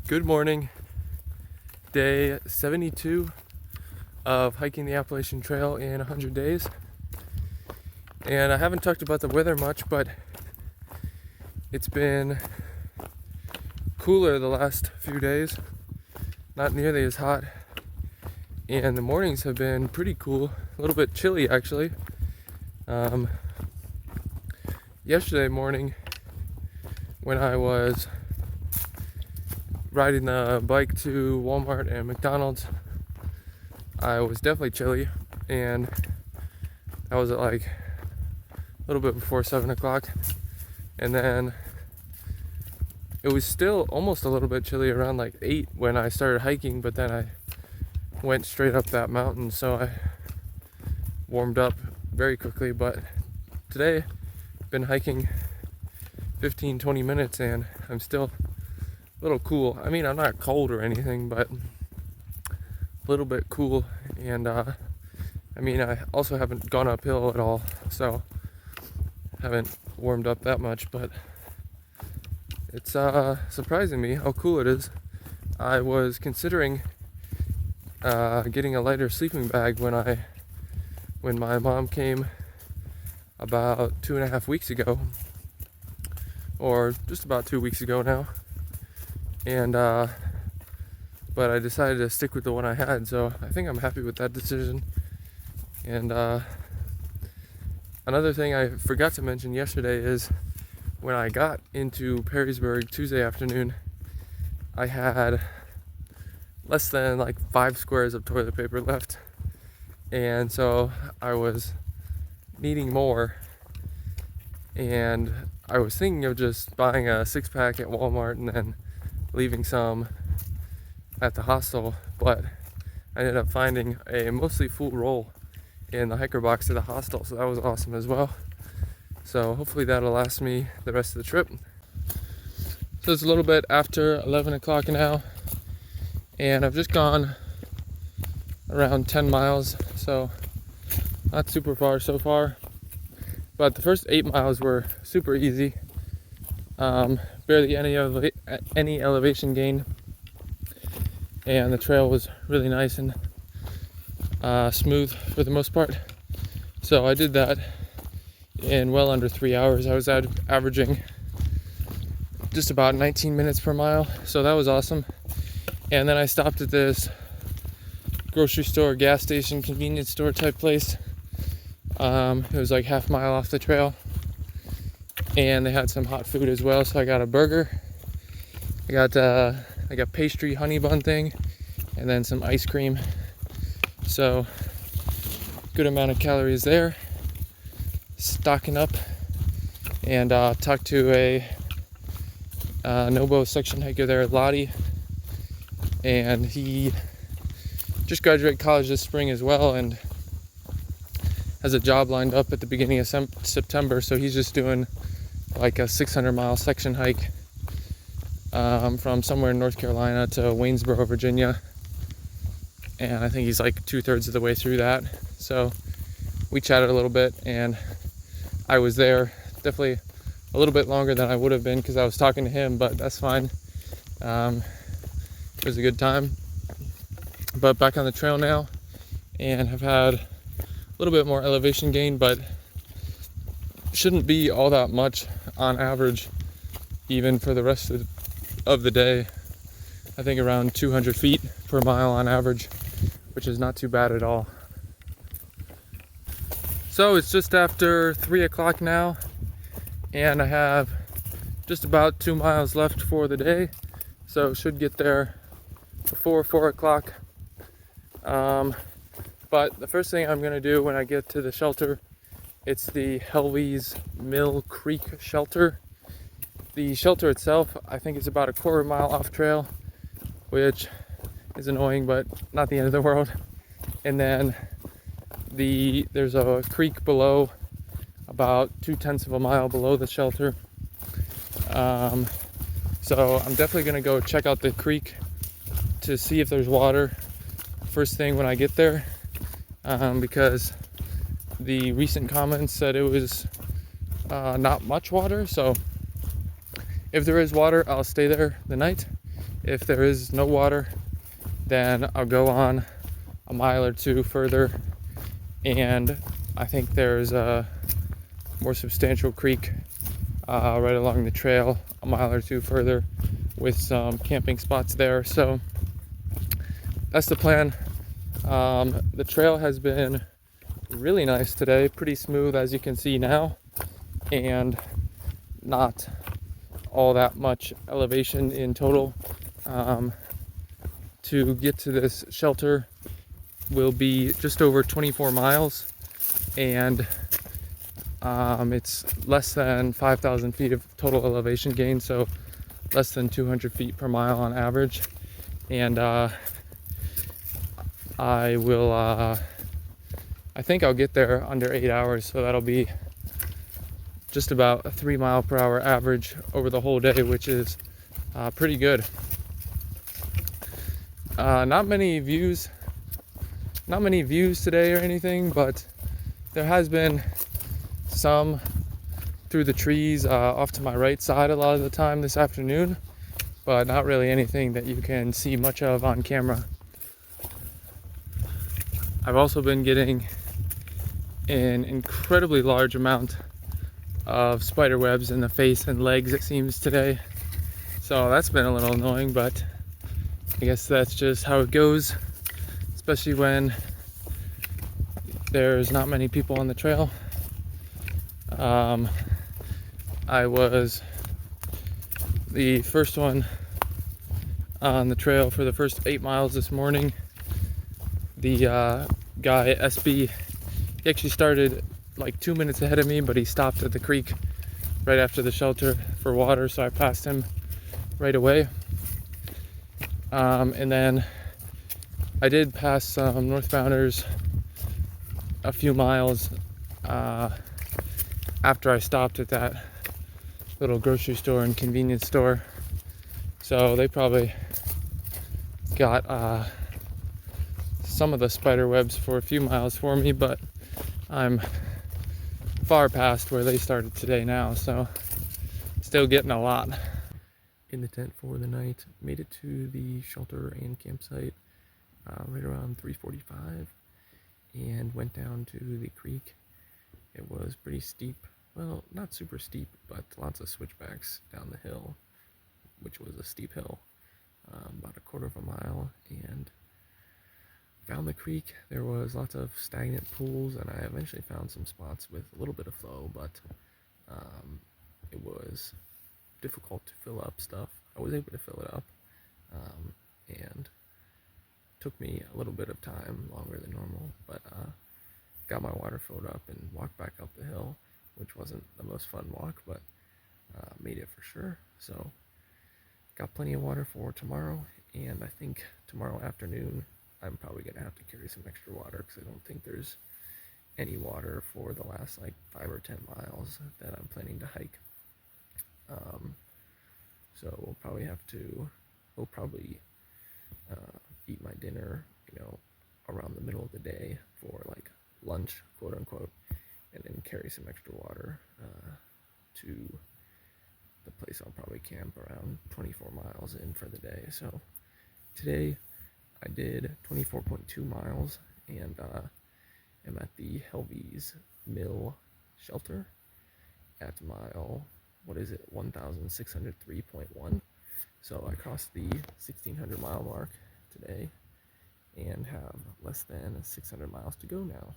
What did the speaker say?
Good morning, day 72 of hiking the Appalachian Trail in 100 days. And I haven't talked about the weather much, but it's been cooler the last few days, not nearly as hot. And the mornings have been pretty cool, a little bit chilly actually. Yesterday morning when I was riding the bike to Walmart and McDonald's, I was definitely chilly, and that was at like a little bit before 7 o'clock. And then it was still almost a little bit chilly around like 8 when I started hiking, but then I went straight up that mountain, so I warmed up very quickly. But today I've been hiking 15-20 minutes and I'm still a little cool. I mean, I'm not cold or anything, but a little bit cool. And I also haven't gone uphill at all, so haven't warmed up that much, but it's surprising me how cool it is. I was considering getting a lighter sleeping bag when my mom came about 2.5 weeks ago, or just about 2 weeks ago now. And but I decided to stick with the one I had, so I think I'm happy with that decision. And another thing I forgot to mention yesterday is when I got into Perrysburg Tuesday afternoon, I had less than like 5 squares of toilet paper left, and so I was needing more, and I was thinking of just buying a 6-pack at Walmart and then leaving some at the hostel, but I ended up finding a mostly full roll in the hiker box to the hostel, so that was awesome as well. So hopefully that'll last me the rest of the trip. So it's a little bit after 11 o'clock now, and I've just gone around 10 miles, so not super far so far, but the first 8 miles were super easy. Barely any elevation gain, and the trail was really nice and smooth for the most part. So I did that in well under 3 hours. I was averaging just about 19 minutes per mile, so that was awesome. And then I stopped at this grocery store, gas station, convenience store type place. It was like half mile off the trail, and they had some hot food as well, so I got a burger. I got pastry honey bun thing, and then some ice cream. So good amount of calories there. Stocking up, and talked to a SOBO section hiker there, Lottie, and he just graduated college this spring as well, and has a job lined up at the beginning of September. So he's just doing like a 600-mile section hike from somewhere in North Carolina to Waynesboro, Virginia, and I think he's like 2/3 of the way through that. So we chatted a little bit, and I was there definitely a little bit longer than I would have been because I was talking to him, but that's fine. It was a good time. But back on the trail now, and have had a little bit more elevation gain, but shouldn't be all that much on average, even for the rest of the day. I think around 200 feet per mile on average, which is not too bad at all. So it's just after 3 o'clock now, and I have just about 2 miles left for the day, so should get there before 4 o'clock. But the first thing I'm going to do when I get to the shelter, it's the Helvey's Mill Creek shelter. The shelter itself, I think, is about a 1/4 mile off trail, which is annoying, but not the end of the world. And then there's a creek below, about 2/10 of a mile below the shelter. So I'm definitely going to go check out the creek to see if there's water first thing when I get there, because the recent comments said it was not much water. So if there is water, I'll stay there the night, If there is no water, then I'll go on a mile or two further, and I think there's a more substantial creek right along the trail a mile or two further with some camping spots there. So that's the plan. The trail has been really nice today, pretty smooth as you can see now, and not all that much elevation in total. To get to this shelter will be just over 24 miles, and it's less than 5,000 feet of total elevation gain, so less than 200 feet per mile on average. And I think I'll get there under 8 hours, so that'll be just about a 3 mile per hour average over the whole day, which is pretty good. Not many views today or anything, but there has been some through the trees off to my right side a lot of the time this afternoon, but not really anything that you can see much of on camera. I've also been getting an incredibly large amount of spiderwebs in the face and legs, it seems, today. So that's been a little annoying, but I guess that's just how it goes, especially when there's not many people on the trail. I was the first one on the trail for the first 8 miles this morning. The guy, SB, he actually started like 2 minutes ahead of me, but he stopped at the creek right after the shelter for water, so I passed him right away. And then I did pass some northbounders a few miles after I stopped at that little grocery store and convenience store. So they probably got some of the spider webs for a few miles for me, but I'm far past where they started today now, so still getting a lot. In the tent for the night, made it to the shelter and campsite right around 3:45, and went down to the creek. It was pretty steep, well, not super steep, but lots of switchbacks down the hill, which was a steep hill, about a quarter of a mile, and found the creek. There was lots of stagnant pools, and I eventually found some spots with a little bit of flow, but it was difficult to fill up stuff. I was able to fill it up, and took me a little bit of time, longer than normal, but got my water filled up and walked back up the hill, which wasn't the most fun walk, but made it for sure. So got plenty of water for tomorrow, and I think tomorrow afternoon I'm probably gonna have to carry some extra water, because I don't think there's any water for the last like 5 or 10 miles that I'm planning to hike. So we'll probably eat my dinner, around the middle of the day for like lunch, quote unquote, and then carry some extra water to the place I'll probably camp around 24 miles in for the day. So today I did 24.2 miles, and am at the Helvies Mill shelter at mile, 1603.1. So I crossed the 1600 mile mark today and have less than 600 miles to go now.